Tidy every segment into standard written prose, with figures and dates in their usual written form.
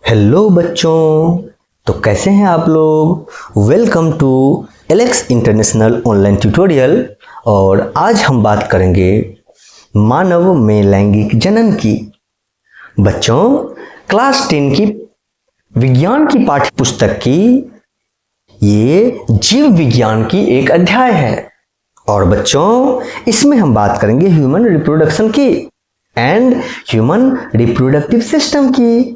Hello बच्चों, तो कैसे हैं आप लोग। Welcome to Alex international online tutorial. और आज हम बात करेंगे मानव में लैंगिक जनन की। बच्चों, क्लास 10 की विज्ञान की पाठ्य पुस्तक की ये जीव विज्ञान की एक अध्याय है। और बच्चों, इसमें हम बात करेंगे ह्यूमन रिप्रोडक्शन की एंड ह्यूमन रिप्रोडक्टिव सिस्टम की।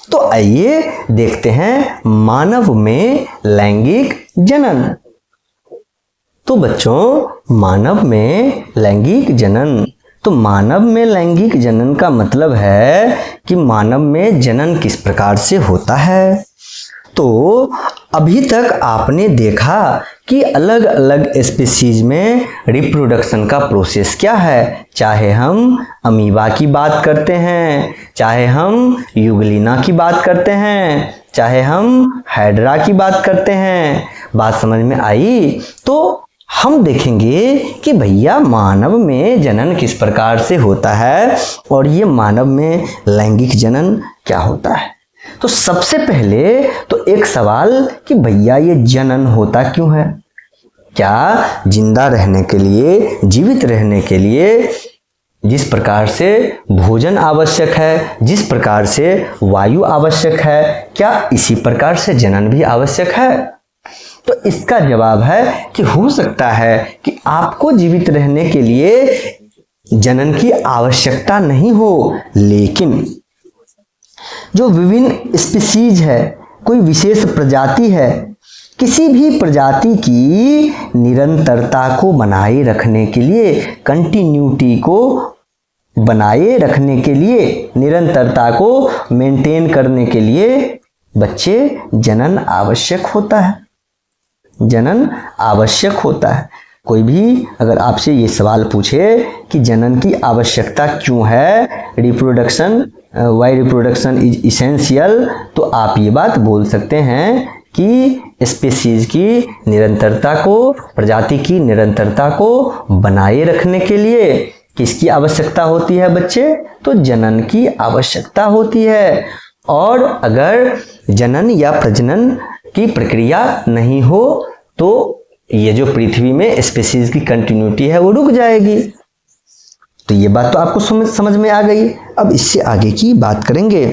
तो आइए देखते हैं मानव में लैंगिक जनन। तो बच्चों, मानव में लैंगिक जनन, तो मानव में लैंगिक जनन का मतलब है कि मानव में जनन किस प्रकार से होता है। तो अभी तक आपने देखा कि अलग अलग स्पीशीज में रिप्रोडक्शन का प्रोसेस क्या है। चाहे हम अमीबा की बात करते हैं, चाहे हम यूग्लिना की बात करते हैं, चाहे हम हाइड्रा की बात करते हैं। बात समझ में आई? तो हम देखेंगे कि भैया मानव में जनन किस प्रकार से होता है और ये मानव में लैंगिक जनन क्या होता है। तो सबसे पहले तो एक सवाल कि भैया ये जनन होता क्यों है। क्या जिंदा रहने के लिए, जीवित रहने के लिए जिस प्रकार से भोजन आवश्यक है, जिस प्रकार से वायु आवश्यक है, क्या इसी प्रकार से जनन भी आवश्यक है? तो इसका जवाब है कि हो सकता है कि आपको जीवित रहने के लिए जनन की आवश्यकता नहीं हो, लेकिन जो विभिन्न स्पीशीज है, कोई विशेष प्रजाति है, किसी भी प्रजाति की निरंतरता को बनाए रखने के लिए, कंटिन्यूटी को बनाए रखने के लिए, निरंतरता को मेंटेन करने के लिए बच्चे जनन आवश्यक होता है। जनन आवश्यक होता है। कोई भी अगर आपसे ये सवाल पूछे कि जनन की आवश्यकता क्यों है, reproduction, why reproduction is essential, तो आप ये बात बोल सकते हैं कि स्पीशीज की निरंतरता को, प्रजाति की निरंतरता को बनाए रखने के लिए किसकी आवश्यकता होती है बच्चे? तो जनन की आवश्यकता होती है। और अगर जनन या प्रजनन की प्रक्रिया नहीं हो तो ये जो पृथ्वी में स्पीशीज की कंटिन्यूटी है वो रुक जाएगी। तो ये बात तो आपको समझ में आ गई। अब इससे आगे की बात करेंगे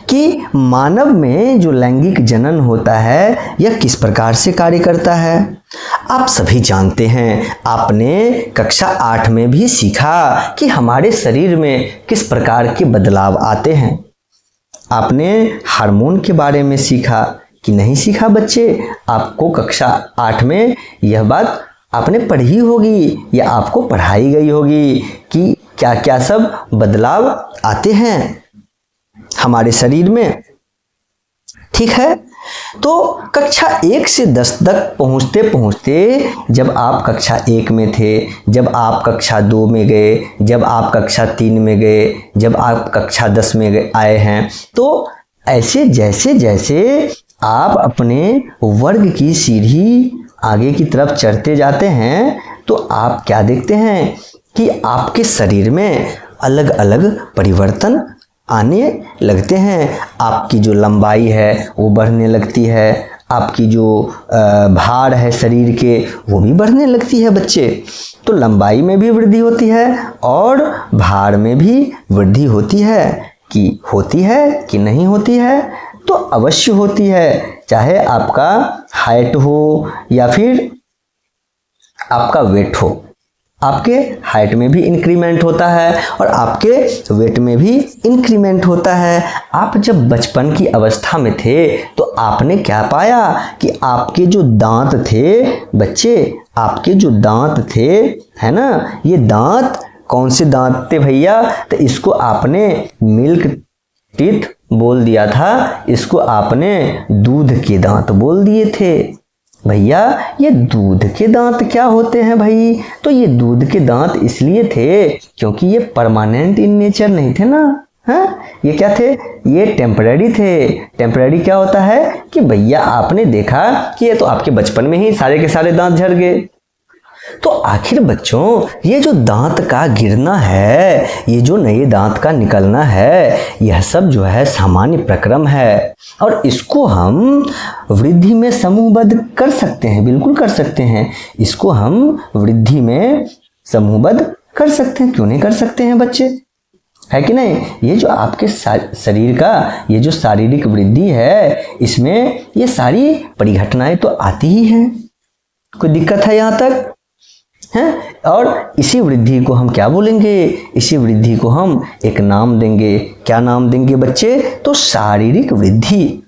कि मानव में जो लैंगिक जनन होता है यह किस प्रकार से कार्य करता है। आप सभी जानते हैं, आपने कक्षा 8 में भी सीखा कि हमारे शरीर में किस प्रकार के बदलाव आते हैं। आपने हार्मोन के बारे में सीखा कि नहीं सीखा बच्चे? आपको कक्षा 8 में यह बात आपने पढ़ी होगी या आपको पढ़ाई गई होगी कि क्या क्या सब बदलाव आते हैं हमारे शरीर में। ठीक है, तो कक्षा 1 से 10 तक पहुँचते पहुँचते जब आप कक्षा 1 में थे, जब आप कक्षा 2 में गए, जब आप कक्षा 3 में गए, जब आप कक्षा 10 में आए हैं, तो ऐसे जैसे जैसे आप अपने वर्ग की सीढ़ी आगे की तरफ चढ़ते जाते हैं तो आप क्या देखते हैं कि आपके शरीर में अलग अलग परिवर्तन आने लगते हैं। आपकी जो लंबाई है वो बढ़ने लगती है, आपकी जो भार है शरीर के वो भी बढ़ने लगती है बच्चे। तो लंबाई में भी वृद्धि होती है और भार में भी वृद्धि होती है कि नहीं होती है? तो अवश्य होती है। चाहे आपका हाइट हो या फिर आपका वेट हो, आपके हाइट में भी इंक्रीमेंट होता है और आपके वेट में भी इंक्रीमेंट होता है। आप जब बचपन की अवस्था में थे तो आपने क्या पाया कि आपके जो दांत थे बच्चे, आपके जो दांत थे, है ना, ये दांत कौन से दांत थे भैया? तो इसको आपने मिल्क टीथ बोल दिया था, इसको आपने दूध के दांत बोल दिए थे। भैया ये दूध के दांत क्या होते हैं भाई? तो ये दूध के दांत इसलिए थे क्योंकि ये परमानेंट इन नेचर नहीं थे ना। हाँ, ये क्या थे? ये टेम्पररी थे। टेम्पररी क्या होता है कि भैया आपने देखा कि ये तो आपके बचपन में ही सारे के सारे दांत झड़ गए। तो आखिर बच्चों ये जो दांत का गिरना है, ये जो नए दांत का निकलना है, यह सब जो है सामान्य प्रक्रम है और इसको हम वृद्धि में समूहबद्ध कर सकते हैं, बिल्कुल कर सकते हैं। इसको हम वृद्धि में समूहबद्ध कर सकते हैं, क्यों नहीं कर सकते हैं बच्चे, है कि नहीं। ये जो आपके शरीर का ये जो शारीरिक वृद्धि है, इसमें ये सारी परिघटनाएं तो आती ही हैं। कोई दिक्कत है यहाँ तक है। और इसी वृद्धि को हम क्या बोलेंगे, इसी वृद्धि को हम एक नाम देंगे। क्या नाम देंगे बच्चे, तो शारीरिक वृद्धि।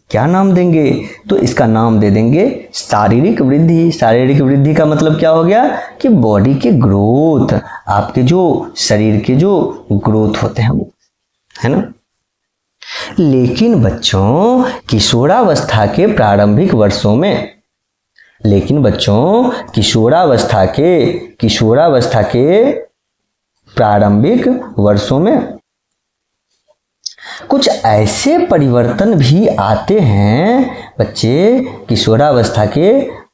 क्या नाम देंगे, तो इसका नाम दे देंगे शारीरिक वृद्धि। शारीरिक वृद्धि का मतलब क्या हो गया कि बॉडी के ग्रोथ, आपके जो शरीर के जो ग्रोथ होते हैं वो, है ना। लेकिन बच्चों किशोरावस्था के प्रारंभिक वर्षों में, लेकिन बच्चों किशोरावस्था के प्रारंभिक वर्षों में कुछ ऐसे परिवर्तन भी आते हैं बच्चे। किशोरावस्था के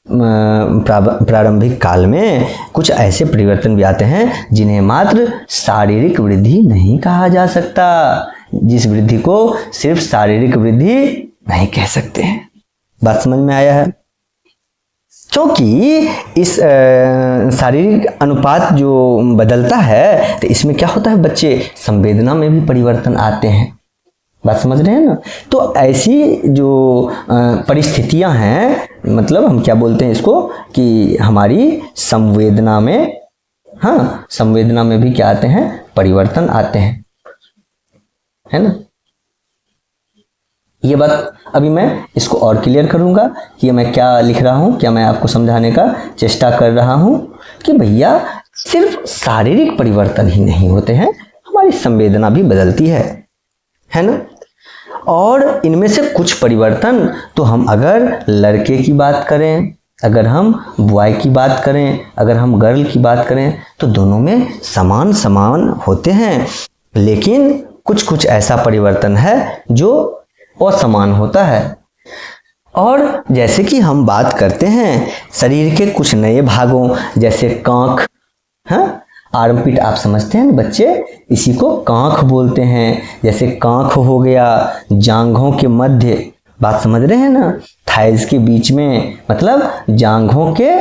प्रारंभिक काल में कुछ ऐसे परिवर्तन भी आते हैं जिन्हें मात्र शारीरिक वृद्धि नहीं कहा जा सकता, जिस वृद्धि को सिर्फ शारीरिक वृद्धि नहीं कह सकते हैं। बात समझ में आया है। क्योंकि इस शारीरिक अनुपात जो बदलता है तो इसमें क्या होता है बच्चे, संवेदना में भी परिवर्तन आते हैं। बात समझ रहे हैं ना। तो ऐसी जो परिस्थितियां हैं, मतलब हम क्या बोलते हैं इसको कि हमारी संवेदना में, हाँ संवेदना में भी क्या आते हैं, परिवर्तन आते हैं, है ना। ये बात अभी मैं इसको और क्लियर करूंगा कि मैं क्या लिख रहा हूं, क्या मैं आपको समझाने का चेष्टा कर रहा हूं कि भैया सिर्फ शारीरिक परिवर्तन ही नहीं होते हैं, हमारी संवेदना भी बदलती है ना। और इनमें से कुछ परिवर्तन तो हम अगर लड़के की बात करें, अगर हम बॉय की बात करें, अगर हम गर्ल की बात करें तो दोनों में समान समान होते हैं। लेकिन कुछ कुछ ऐसा परिवर्तन है जो असमान होता है। और जैसे कि हम बात करते हैं शरीर के कुछ नए भागों, जैसे कांख, हाँ आर्मपिट आप समझते हैं बच्चे, इसी को कांख बोलते हैं। जैसे कांख हो गया, जांघों के मध्य, बात समझ रहे हैं ना, थाइज के बीच में, मतलब जांघों के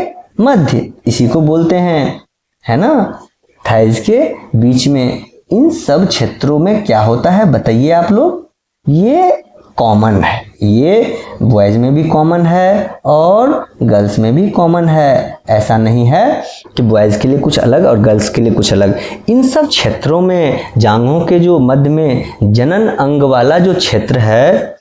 मध्य, इसी को बोलते हैं, है ना, थाइज के बीच में। इन सब क्षेत्रों में क्या होता है बताइए आप लोग, ये कॉमन है, ये बॉयज में भी कॉमन है और गर्ल्स में भी कॉमन है। ऐसा नहीं है कि बॉयज के लिए कुछ अलग और गर्ल्स के लिए कुछ अलग। इन सब क्षेत्रों में जांघों के जो मध्य में जनन अंग वाला जो क्षेत्र है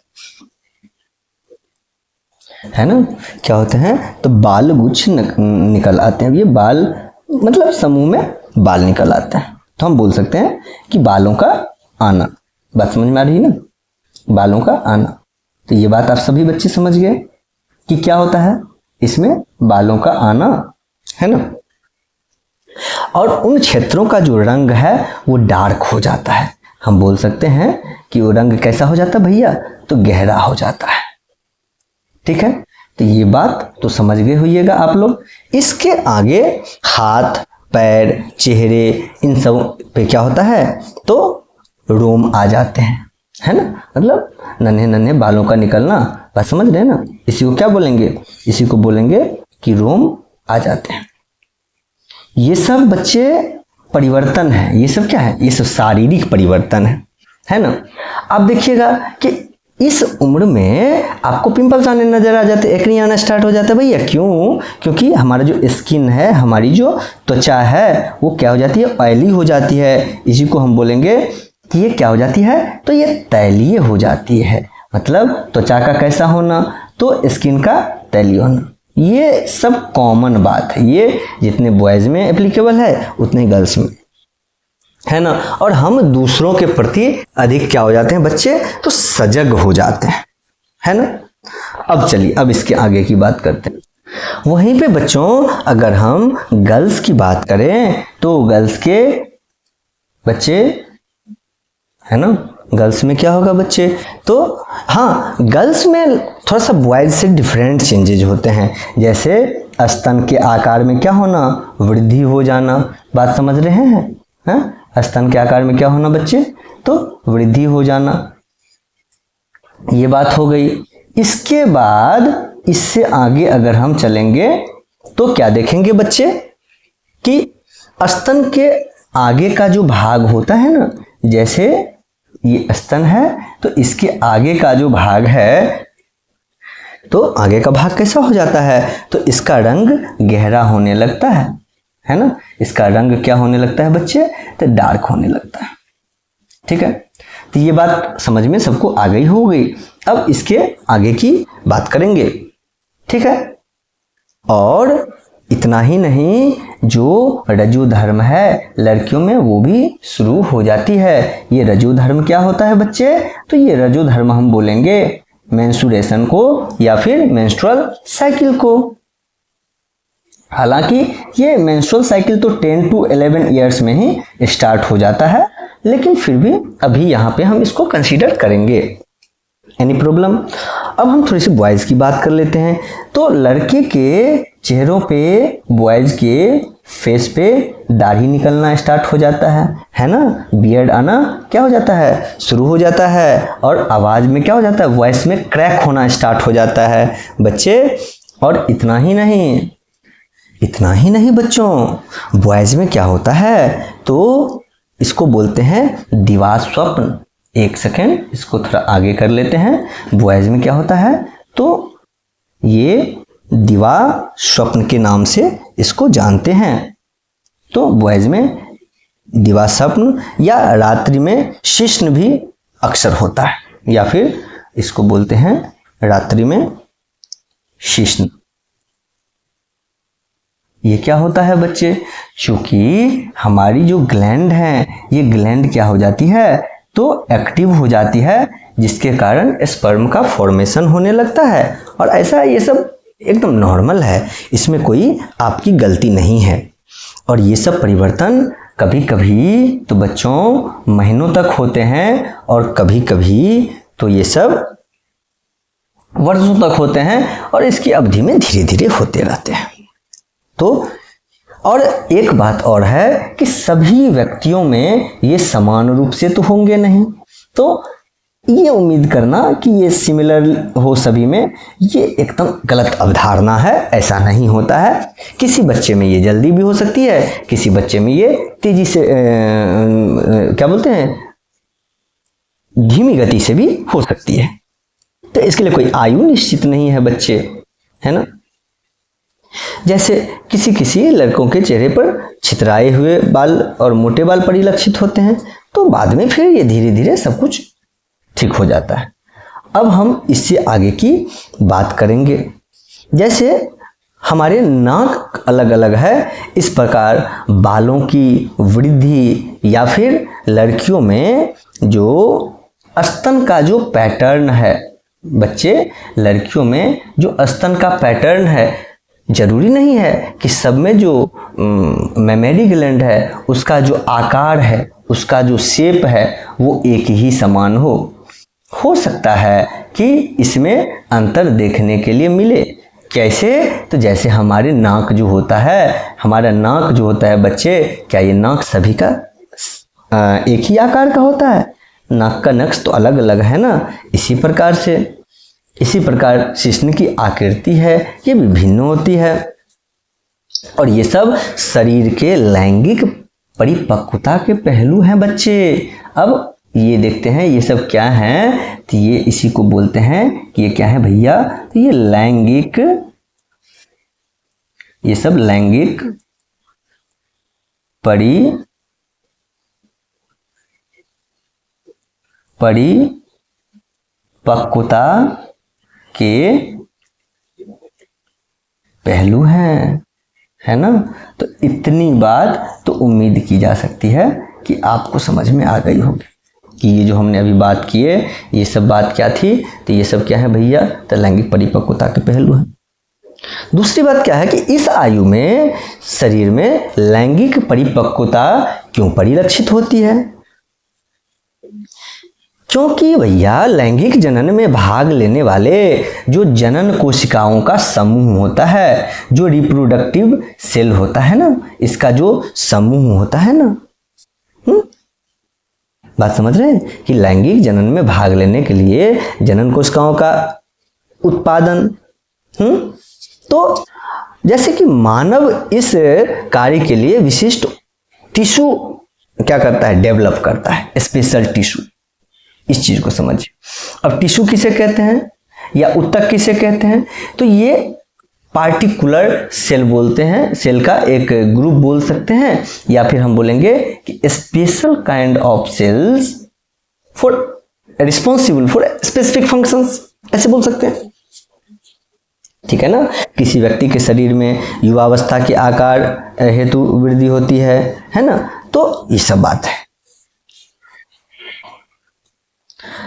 ना, क्या होते हैं, तो बाल गुच्छ निकल आते हैं। ये बाल मतलब समूह में बाल निकल आते हैं, तो हम बोल सकते हैं कि बालों का आना। बात समझ में आ रही है ना, बालों का आना। तो ये बात आप सभी बच्चे समझ गए कि क्या होता है इसमें बालों का आना, है ना। और उन क्षेत्रों का जो रंग है वो डार्क हो जाता है। हम बोल सकते हैं कि वो रंग कैसा हो जाता है भैया, तो गहरा हो जाता है। ठीक है, तो ये बात तो समझ गए होइएगा आप लोग। इसके आगे हाथ, पैर, चेहरे, इन सब पे क्या होता है, तो रोम आ जाते हैं, है ना, मतलब नन्हे नन्हे बालों का निकलना। बात समझ रहे हैं ना। इसी को क्या बोलेंगे, इसी को बोलेंगे कि रोम आ जाते हैं। ये सब बच्चे परिवर्तन है, ये सब क्या है, ये सब शारीरिक परिवर्तन है ना। आप देखिएगा कि इस उम्र में आपको पिंपल्स आने नजर आ जाते, एक्ने आना स्टार्ट हो जाता है भैया। क्यों, क्योंकि हमारा जो स्किन है, हमारी जो त्वचा है वो क्या हो जाती है, ऑयली हो जाती है। इसी को हम बोलेंगे कि ये क्या हो जाती है, तो ये तैलीय हो जाती है। मतलब त्वचा का कैसा होना, तो स्किन का तैलीय होना। ये सब कॉमन बात है, ये जितने बॉयज में एप्लीकेबल है उतने गर्ल्स में, है ना। और हम दूसरों के प्रति अधिक क्या हो जाते हैं बच्चे, तो सजग हो जाते हैं, है ना। अब चलिए, अब इसके आगे की बात करते हैं। वहीं पे बच्चों अगर हम गर्ल्स की बात करें तो गर्ल्स के बच्चे, है ना, गर्ल्स में क्या होगा बच्चे, तो हाँ गर्ल्स में थोड़ा सा बॉयज से डिफरेंट चेंजेज होते हैं। जैसे स्तन के आकार में क्या होना, वृद्धि हो जाना। बात समझ रहे हैं? हाँ, स्तन के आकार में क्या होना बच्चे, तो वृद्धि हो जाना। ये बात हो गई। इसके बाद इससे आगे अगर हम चलेंगे तो क्या देखेंगे बच्चे कि स्तन के आगे का जो भाग होता है ना, जैसे ये स्तन है तो इसके आगे का जो भाग है, तो आगे का भाग कैसा हो जाता है, तो इसका रंग गहरा होने लगता है ना। इसका रंग क्या होने लगता है बच्चे, तो डार्क होने लगता है। ठीक है, तो ये बात समझ में सबको आ गई हो गई। अब इसके आगे की बात करेंगे। ठीक है, और इतना ही नहीं, जो रजू धर्म है लड़कियों में वो भी शुरू हो जाती है। ये रजू धर्म क्या होता है बच्चे, तो ये रजू धर्म हम बोलेंगे मेंस्ट्रुएशन को या फिर मेंस्ट्रुअल साइकिल को। हालांकि ये मेंस्ट्रुअल साइकिल तो 10 to 11 ईयर्स में ही स्टार्ट हो जाता है, लेकिन फिर भी अभी यहाँ पे हम इसको कंसीडर करेंगे। Any problem? अब हम थोड़ी सी बॉयज़ की बात कर लेते हैं। तो लड़के के चेहरों पे, बॉयज़ के फेस पे दाढ़ी निकलना स्टार्ट हो जाता है ना, बियर्ड आना क्या हो जाता है, शुरू हो जाता है, और आवाज़ में क्या हो जाता है, वॉइस में क्रैक होना स्टार्ट हो जाता है बच्चे। और इतना ही नहीं बच्चों, बॉयज़ में क्या होता है, तो इसको बोलते हैं दिवा स्वप्न। एक सेकेंड, इसको थोड़ा आगे कर लेते हैं। बॉयज़ में क्या होता है, तो ये दिवा स्वप्न के नाम से इसको जानते हैं। तो बॉयज़ में दिवा स्वप्न या रात्रि में शिश्न भी अक्सर होता है, या फिर इसको बोलते हैं रात्रि में शिश्न। ये क्या होता है बच्चे, चूंकि हमारी जो ग्लैंड है, ये ग्लैंड क्या हो जाती है, तो एक्टिव हो जाती है, जिसके कारण स्पर्म का फॉर्मेशन होने लगता है। और ऐसा ये सब एकदम नॉर्मल है, इसमें कोई आपकी गलती नहीं है। और ये सब परिवर्तन कभी कभी तो बच्चों महीनों तक होते हैं, और कभी कभी तो ये सब वर्षों तक होते हैं, और इसकी अवधि में धीरे धीरे होते रहते हैं। तो और एक बात और है कि सभी व्यक्तियों में ये समान रूप से तो होंगे नहीं, तो ये उम्मीद करना कि ये सिमिलर हो सभी में, ये एकदम गलत अवधारणा है। ऐसा नहीं होता है। किसी बच्चे में ये जल्दी भी हो सकती है, किसी बच्चे में ये तेजी से क्या बोलते हैं, धीमी गति से भी हो सकती है। तो इसके लिए कोई आयु निश्चित नहीं है बच्चे, है ना। जैसे किसी लड़कों के चेहरे पर छितराए हुए बाल और मोटे बाल परिलक्षित होते हैं, तो बाद में फिर ये धीरे धीरे सब कुछ ठीक हो जाता है। अब हम इससे आगे की बात करेंगे। जैसे हमारे नाक अलग अलग है, इस प्रकार बालों की वृद्धि या फिर लड़कियों में जो स्तन का जो पैटर्न है बच्चे, लड़कियों में जो स्तन का पैटर्न है, जरूरी नहीं है कि सब में जो मेमरी ग्लैंड है उसका जो आकार है, उसका जो शेप है वो एक ही समान हो सकता है कि इसमें अंतर देखने के लिए मिले। कैसे? तो जैसे हमारे नाक जो होता है, हमारा नाक जो होता है बच्चे, क्या ये नाक सभी का एक ही आकार का होता है? नाक का नक्श तो अलग अलग है ना। इसी प्रकार शिश्न की आकृति है, ये विभिन्न होती है। और ये सब शरीर के लैंगिक परिपक्वता के पहलू हैं बच्चे। अब ये देखते हैं ये सब क्या हैं, तो ये इसी को बोलते हैं कि ये क्या है भैया, तो ये सब लैंगिक परिपक्वता के पहलू हैं, है ना। तो इतनी बात तो उम्मीद की जा सकती है कि आपको समझ में आ गई होगी कि ये जो हमने अभी बात की है, ये सब बात क्या थी। तो ये सब क्या है भैया, तो लैंगिक परिपक्वता के पहलू हैं। दूसरी बात क्या है कि इस आयु में शरीर में लैंगिक परिपक्वता क्यों परिलक्षित होती है? क्योंकि भैया लैंगिक जनन में भाग लेने वाले जो जनन कोशिकाओं का समूह होता है, जो रिप्रोडक्टिव सेल होता है ना, इसका जो समूह होता है ना, बात समझ रहे हैं कि लैंगिक जनन में भाग लेने के लिए जनन कोशिकाओं का उत्पादन, तो जैसे कि मानव इस कार्य के लिए विशिष्ट टिश्यू क्या करता है, डेवलप करता है, स्पेशल टिश्यू। इस चीज को समझिए। अब टिश्यू किसे कहते हैं या ऊतक किसे कहते हैं, तो ये पार्टिकुलर सेल बोलते हैं, सेल का एक ग्रुप बोल सकते हैं, या फिर हम बोलेंगे कि special kind of cells for responsible for specific functions, ऐसे बोल सकते हैं। ठीक है ना। किसी व्यक्ति के शरीर में युवावस्था के आकार हेतु वृद्धि होती है ना, तो ये सब बात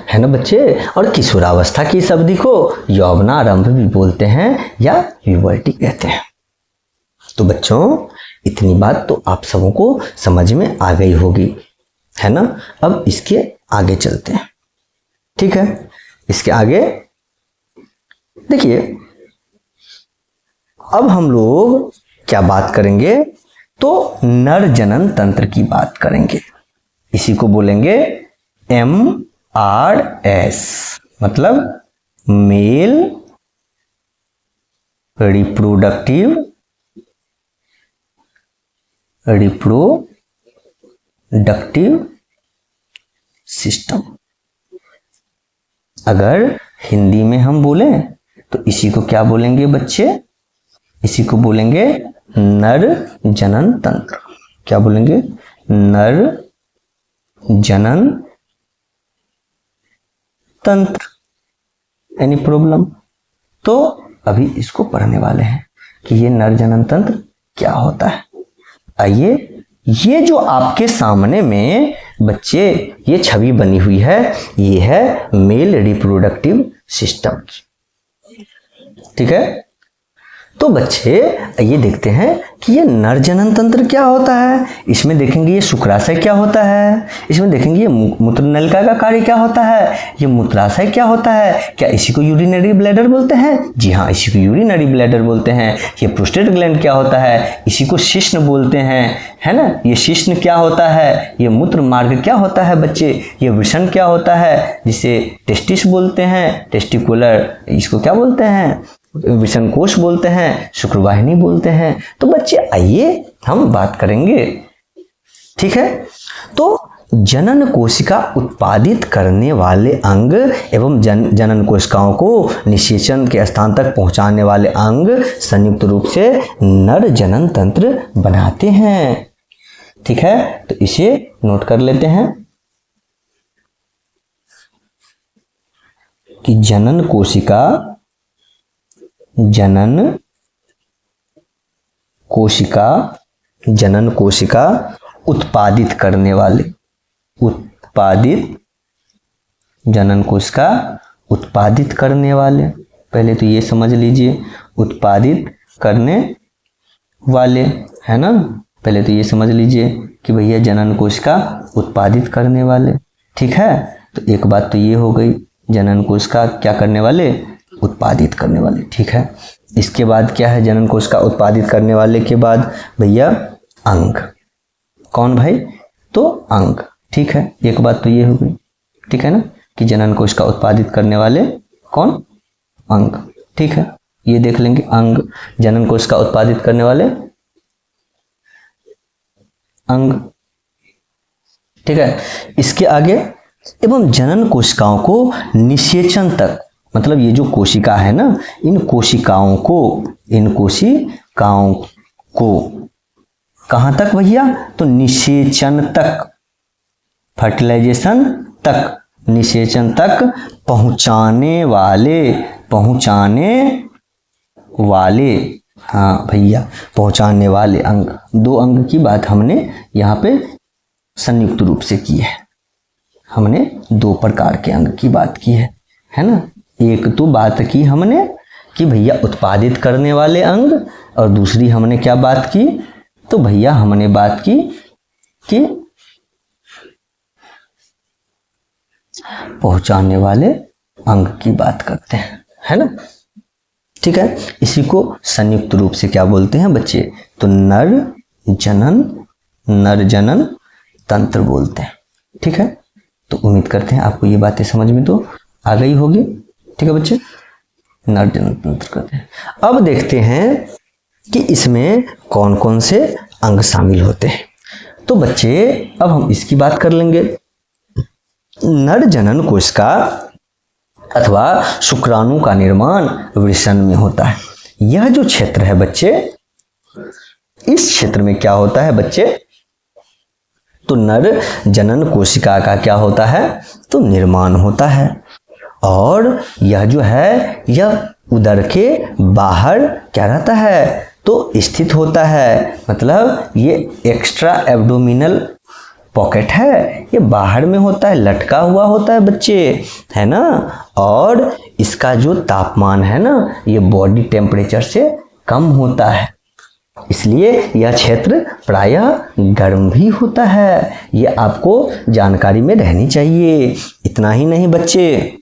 है ना बच्चे। और किशोरावस्था की इस अवधि को यौवनारंभ भी बोलते हैं या प्यूबर्टी कहते हैं। तो बच्चों इतनी बात तो आप सबों को समझ में आ गई होगी, है ना। अब इसके आगे चलते हैं। ठीक है, इसके आगे देखिए, अब हम लोग क्या बात करेंगे, तो नर जनन तंत्र की बात करेंगे। इसी को बोलेंगे MRS, मतलब मेल रिप्रोडक्टिव सिस्टम। अगर हिंदी में हम बोलें तो इसी को क्या बोलेंगे बच्चे, इसी को बोलेंगे नर जनन तंत्र। क्या बोलेंगे, नर जनन तंत्र। Any problem? तो अभी इसको पढ़ने वाले हैं कि ये नर जनन तंत्र क्या होता है। आइए, ये जो आपके सामने में बच्चे ये छवि बनी हुई है, ये है मेल रिप्रोडक्टिव सिस्टम। ठीक है, तो बच्चे ये देखते हैं कि ये नर जनन तंत्र क्या होता है। इसमें देखेंगे ये शुक्राशय क्या होता है, इसमें देखेंगे ये मूत्र नलिका का कार्य क्या होता है, ये मूत्राशय क्या होता है। क्या इसी को यूरिनरी ब्लैडर बोलते हैं? जी हाँ, इसी को यूरिनरी ब्लैडर बोलते हैं। ये प्रोस्टेट ग्लैंड क्या होता है, इसी को शिश्न बोलते हैं, है ना। ये शिश्न क्या होता है, ये मूत्र मार्ग क्या होता है बच्चे, ये वृषण क्या होता है, जिसे टेस्टिस बोलते हैं, टेस्टिकुलर, इसको क्या बोलते हैं, विषण कोश बोलते हैं, शुक्रवाहिनी बोलते हैं। तो बच्चे आइए हम बात करेंगे। ठीक है, तो जनन कोशिका उत्पादित करने वाले अंग एवं जनन कोशिकाओं को निषेचन के स्थान तक पहुंचाने वाले अंग संयुक्त रूप से नर जनन तंत्र बनाते हैं। ठीक है, तो इसे नोट कर लेते हैं कि जनन कोशिका उत्पादित करने वाले, जनन कोशिका उत्पादित करने वाले, पहले तो ये समझ लीजिए, उत्पादित करने वाले, है ना। पहले तो ये समझ लीजिए कि भैया जनन कोशिका उत्पादित करने वाले। ठीक है, तो एक बात तो ये हो गई, जनन कोशिका क्या करने वाले, उत्पादित करने वाले। ठीक है, इसके बाद क्या है, जनन कोशिका उत्पादित करने वाले के बाद भैया अंग। कौन भाई, तो अंग। ठीक है, एक बात तो ये हो गई, ठीक है ना, कि जनन कोशिका उत्पादित करने वाले कौन, अंग। ठीक है, ये देख लेंगे अंग, जनन कोशिका उत्पादित करने वाले अंग। ठीक है, इसके आगे एवं जनन कोशिकाओं को निषेचन तक, मतलब ये जो कोशिका है ना, इन कोशिकाओं को कहां तक भैया, तो निषेचन तक, फर्टिलाइजेशन तक, निषेचन तक पहुंचाने वाले, हाँ भैया, पहुंचाने वाले अंग। दो अंग की बात हमने यहाँ पे संयुक्त रूप से की है, हमने दो प्रकार के अंग की बात की है ना। एक तो बात की हमने कि भैया उत्पादित करने वाले अंग, और दूसरी हमने क्या बात की, तो भैया हमने बात की कि पहुंचाने वाले अंग की बात करते हैं, है ना। ठीक है, इसी को संयुक्त रूप से क्या बोलते हैं बच्चे, तो नर जनन तंत्र बोलते हैं। ठीक है, तो उम्मीद करते हैं आपको ये बातें समझ में तो आ गई होगी। ठीक है बच्चे, नर जनन तंत्र करते हैं। अब देखते हैं कि इसमें कौन कौन से अंग शामिल होते हैं। तो बच्चे अब हम इसकी बात कर लेंगे। नर जनन कोशिका अथवा शुक्राणु का निर्माण वृषण में होता है। यह जो क्षेत्र है बच्चे, इस क्षेत्र में क्या होता है बच्चे, तो नर जनन कोशिका का क्या होता है, तो निर्माण होता है। और यह जो है यह उदर के बाहर क्या रहता है, तो स्थित होता है। मतलब ये एक्स्ट्रा एब्डोमिनल पॉकेट है, ये बाहर में होता है, लटका हुआ होता है बच्चे, है ना। और इसका जो तापमान है ना, ये बॉडी टेम्परेचर से कम होता है, इसलिए यह क्षेत्र प्रायः गर्म भी होता है। ये आपको जानकारी में रहनी चाहिए। इतना ही नहीं बच्चे,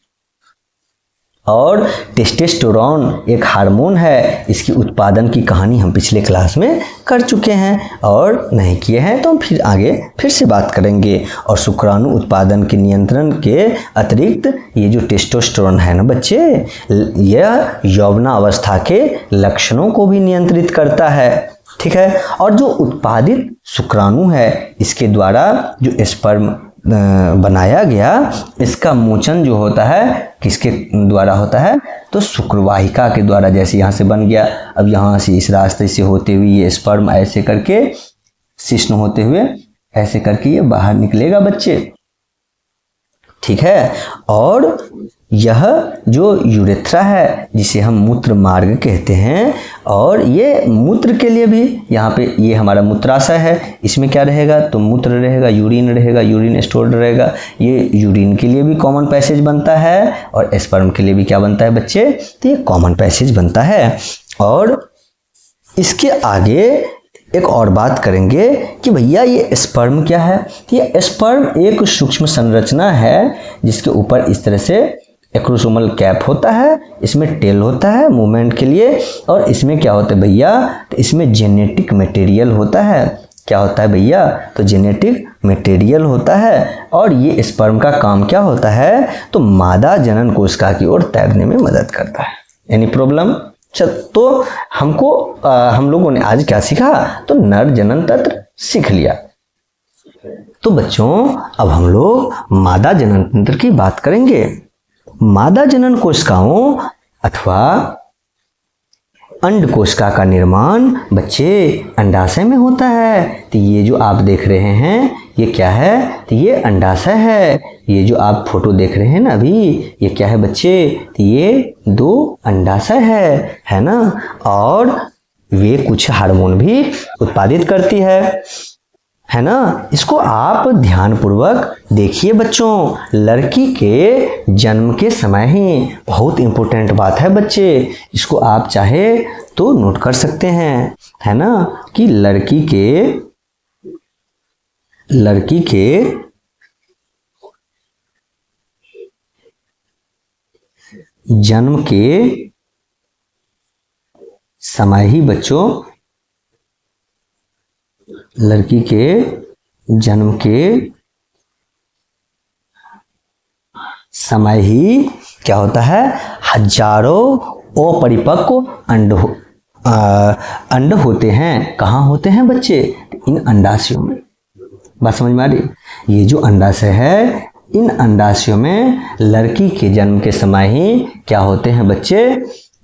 और टेस्टोस्टेरोन एक हार्मोन है, इसकी उत्पादन की कहानी हम पिछले क्लास में कर चुके हैं, और नहीं किए हैं तो हम फिर से बात करेंगे। और शुक्राणु उत्पादन के नियंत्रण के अतिरिक्त ये जो टेस्टोस्टेरोन है ना बच्चे, यह यौवनावस्था के लक्षणों को भी नियंत्रित करता है। ठीक है, और जो उत्पादित शुक्राणु है, इसके द्वारा जो स्पर्म बनाया गया, इसका मोचन जो होता है किसके द्वारा होता है, तो शुक्रवाहिका के द्वारा। जैसे यहाँ से बन गया, अब यहाँ से इस रास्ते से होते हुए ये स्पर्म ऐसे करके शिश्न होते हुए ऐसे करके ये बाहर निकलेगा बच्चे। ठीक है, और यह जो यूरेथ्रा है, जिसे हम मूत्र मार्ग कहते हैं, और ये मूत्र के लिए भी यहाँ पे ये हमारा मूत्राशय है, इसमें क्या रहेगा, तो मूत्र रहेगा, यूरिन स्टोर्ड रहेगा। ये यूरिन के लिए भी कॉमन पैसेज बनता है, और स्पर्म के लिए भी क्या बनता है बच्चे, तो ये कॉमन पैसेज बनता है। और इसके आगे एक और बात करेंगे कि भैया ये स्पर्म क्या है। ये स्पर्म एक सूक्ष्म संरचना है, जिसके ऊपर इस तरह से एक्रोसोमल कैप होता है, इसमें टेल होता है मूवमेंट के लिए, और इसमें क्या होता है भैया, तो इसमें जेनेटिक मटेरियल होता है। क्या होता है भैया, तो जेनेटिक मटेरियल होता है। और ये स्पर्म का काम क्या होता है, तो मादा जनन कोशिका की ओर तैरने में मदद करता है। Any problem? तो हम लोगों ने आज क्या सीखा, तो नर जनन तंत्र सीख लिया। तो बच्चों अब हम लोग मादा जनन तंत्र की बात करेंगे। मादा जनन कोशिकाओं अथवा अंड कोशिका का निर्माण बच्चे अंडाशय में होता है। तो ये जो आप देख रहे हैं ये क्या है, तो ये अंडाशय है। ये जो आप फोटो देख रहे हैं ना अभी, ये क्या है बच्चे, तो ये दो अंडाशय है ना। और वे कुछ हार्मोन भी उत्पादित करती है ना। इसको आप ध्यानपूर्वक देखिए बच्चों। लड़की के जन्म के समय ही, बहुत इंपॉर्टेंट बात है बच्चे, इसको आप चाहे तो नोट कर सकते हैं, है ना, कि लड़की के जन्म के समय ही बच्चों, लड़की के जन्म के समय ही क्या होता है, हजारों अपरिपक्व अंड होते हैं। कहाँ होते हैं बच्चे, इन अंडाशयों में। बात समझ में आ रही? ये जो अंडाशय है, इन अंडाशयों में लड़की के जन्म के समय ही क्या होते हैं बच्चे,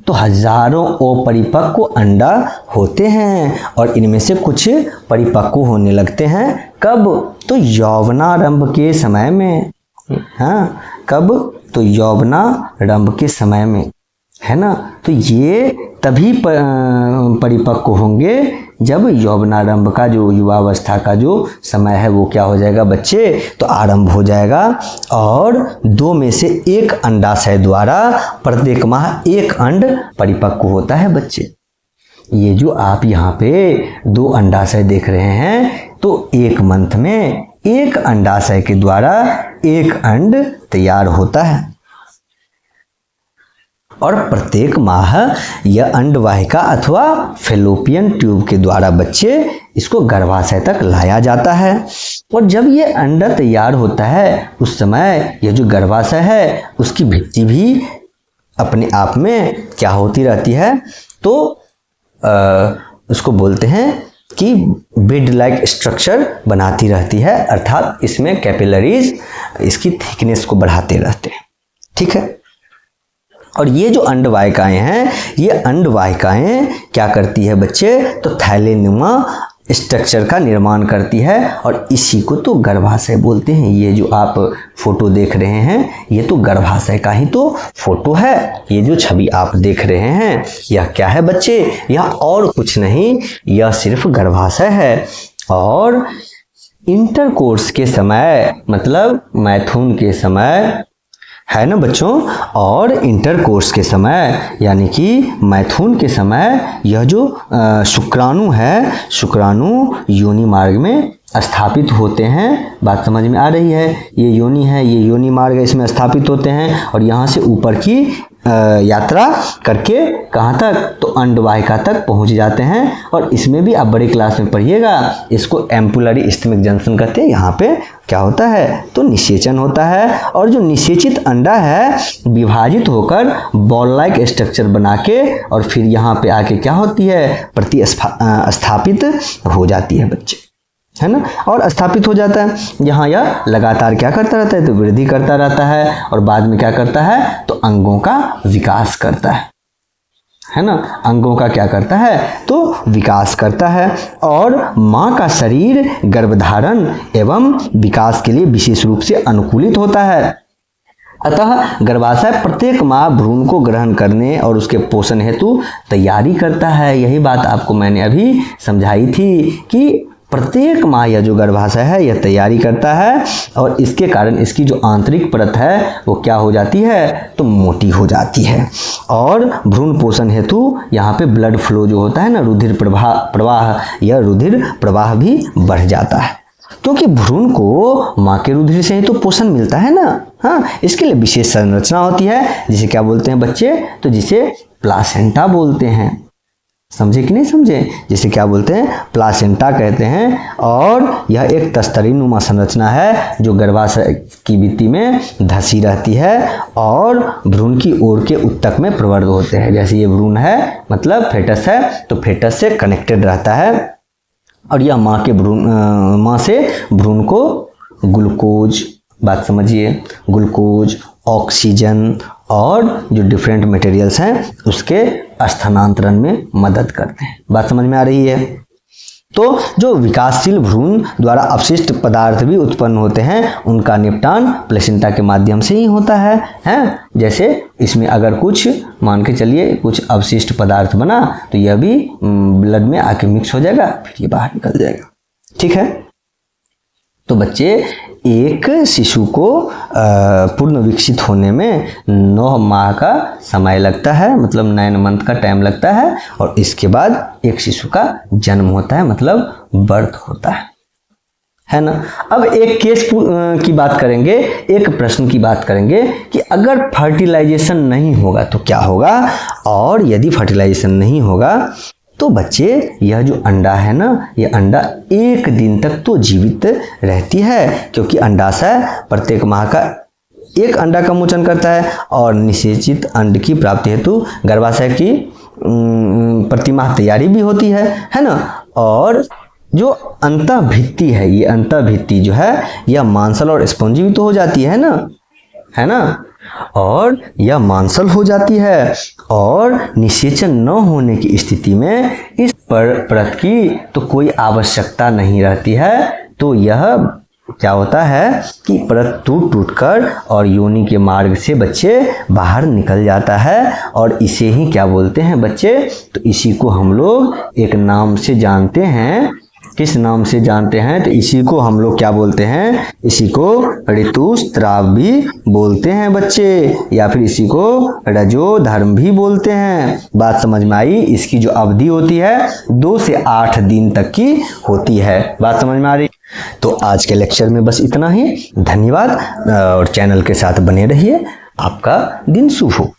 तो हजारों अपरिपक्व अंडा होते हैं। और इनमें से कुछ परिपक्व होने लगते हैं कब, तो यौवनारंभ के समय में। हाँ, कब, तो यौवनारंभ के समय में, है ना। तो ये तभी परिपक्व होंगे जब यौवनारंभ का जो युवावस्था का जो समय है वो क्या हो जाएगा बच्चे, तो आरंभ हो जाएगा। और दो में से एक अंडाशय द्वारा प्रत्येक माह एक अंड परिपक्व होता है बच्चे। ये जो आप यहाँ पे दो अंडाशय देख रहे हैं, तो एक मंथ में एक अंडाशय के द्वारा एक अंड तैयार होता है और प्रत्येक माह यह अंडवाहिका अथवा फैलोपियन ट्यूब के द्वारा बच्चे इसको गर्भाशय तक लाया जाता है। और जब ये अंडा तैयार होता है उस समय यह जो गर्भाशय है उसकी भित्ति भी अपने आप में क्या होती रहती है, तो उसको बोलते हैं कि बेड लाइक स्ट्रक्चर बनाती रहती है, अर्थात इसमें कैपिलरीज इसकी थिकनेस को बढ़ाते रहते हैं। ठीक है। और ये जो अंडवाहिकाएं हैं, ये अंडवाहिकाएं क्या करती है बच्चे, तो थैलेनुमा स्ट्रक्चर का निर्माण करती है और इसी को तो गर्भाशय बोलते हैं। ये जो आप फोटो देख रहे हैं ये तो गर्भाशय का ही तो फोटो है। ये जो छवि आप देख रहे हैं यह क्या है बच्चे, यह और कुछ नहीं, यह सिर्फ गर्भाशय है। और इंटरकोर्स के समय मतलब मैथुन के समय है ना बच्चों, और इंटरकोर्स के समय यानी कि मैथुन के समय यह जो शुक्राणु है, शुक्राणु योनि मार्ग में स्थापित होते हैं। बात समझ में आ रही है, ये योनि है, ये योनि मार्ग है, इसमें स्थापित होते हैं और यहाँ से ऊपर की यात्रा करके कहाँ तक, तो अंडवाहिका तक पहुँच जाते हैं। और इसमें भी आप बड़ी क्लास में पढ़िएगा, इसको एम्पुलरी स्टमक जंक्शन कहते हैं। यहाँ पे क्या होता है, तो निषेचन होता है और जो निषेचित अंडा है विभाजित होकर बॉल लाइक स्ट्रक्चर बना के और फिर यहाँ पे आके क्या होती है, प्रतिस्थापित हो जाती है बच्चे, है ना। और स्थापित हो जाता है, यहाँ यह लगातार क्या करता रहता है, तो वृद्धि करता रहता है और बाद में क्या करता है, तो अंगों का विकास करता है ना। अंगों का क्या करता है, तो विकास करता है। और माँ का शरीर गर्भधारण एवं विकास के लिए विशेष रूप से अनुकूलित होता है। अतः गर्भाशय प्रत्येक माह भ्रूण को ग्रहण करने और उसके पोषण हेतु तैयारी करता है। यही बात आपको मैंने अभी समझाई थी कि प्रत्येक माह यह जो गर्भाशय है यह तैयारी करता है और इसके कारण इसकी जो आंतरिक परत है वो क्या हो जाती है, तो मोटी हो जाती है। और भ्रूण पोषण हेतु यहाँ पे ब्लड फ्लो जो होता है ना, रुधिर प्रवाह, यह रुधिर प्रवाह भी बढ़ जाता है, क्योंकि भ्रूण को माँ के रुधिर से ही तो पोषण मिलता है ना। हाँ, इसके लिए विशेष संरचना होती है जिसे क्या बोलते हैं बच्चे, तो जिसे प्लासेंटा बोलते हैं। समझे कि नहीं समझे, जिसे क्या बोलते हैं, प्लासेंटा कहते हैं। और यह एक तस्तरी नुमा संरचना है जो गर्भाशय की भित्ति में धसी रहती है और भ्रूण की ओर के उत्तक में प्रवर्ध होते हैं। जैसे ये भ्रूण है मतलब फेटस है, तो फेटस से कनेक्टेड रहता है और यह माँ से भ्रूण को ग्लूकोज, बात समझिए, ग्लूकोज, ऑक्सीजन और जो डिफरेंट मटेरियल्स हैं उसके स्थानांतरण में मदद करते हैं। बात समझ में आ रही है। तो जो विकासशील भ्रूण द्वारा अपशिष्ट पदार्थ भी उत्पन्न होते हैं उनका निपटान प्लेसेंटा के माध्यम से ही होता है। जैसे इसमें अगर कुछ मान के चलिए कुछ अपशिष्ट पदार्थ बना तो यह भी ब्लड में आके मिक्स हो जाएगा, फिर ये बाहर निकल जाएगा। ठीक है। तो बच्चे एक शिशु को पूर्ण विकसित होने में 9 माह का समय लगता है, मतलब 9 मंथ का टाइम लगता है और इसके बाद एक शिशु का जन्म होता है, मतलब बर्थ होता है ना। अब एक केस की बात करेंगे, एक प्रश्न की बात करेंगे कि अगर फर्टिलाइजेशन नहीं होगा तो क्या होगा, और यदि फर्टिलाइजेशन नहीं होगा तो बच्चे यह जो अंडा है ना, ये अंडा 1 दिन तक तो जीवित रहती है, क्योंकि अंडाशय प्रत्येक माह का एक अंडा का मोचन करता है और निषेचित अंड की प्राप्ति हेतु गर्भाशय की प्रतिमाह तैयारी भी होती है ना। और जो अंतःभित्ति है, ये अंतःभित्ति जो है यह मांसल और स्पंजी भी तो हो जाती है ना, और यह मांसल हो जाती है और निषेचन न होने की स्थिति में इस परत की तो कोई आवश्यकता नहीं रहती है। तो यह क्या होता है कि परत टूट कर और योनि के मार्ग से बच्चे बाहर निकल जाता है और इसे ही क्या बोलते हैं बच्चे, तो इसी को हम लोग एक नाम से जानते हैं। किस नाम से जानते हैं, तो इसी को हम लोग क्या बोलते हैं, इसी को ऋतुस्राव भी बोलते हैं बच्चे, या फिर इसी को रजोधर्म भी बोलते हैं। बात समझ में आई। इसकी जो अवधि होती है 2 से 8 दिन तक की होती है। बात समझ में आ रही। तो आज के लेक्चर में बस इतना ही। धन्यवाद और चैनल के साथ बने रहिए। आपका दिन शुभ हो।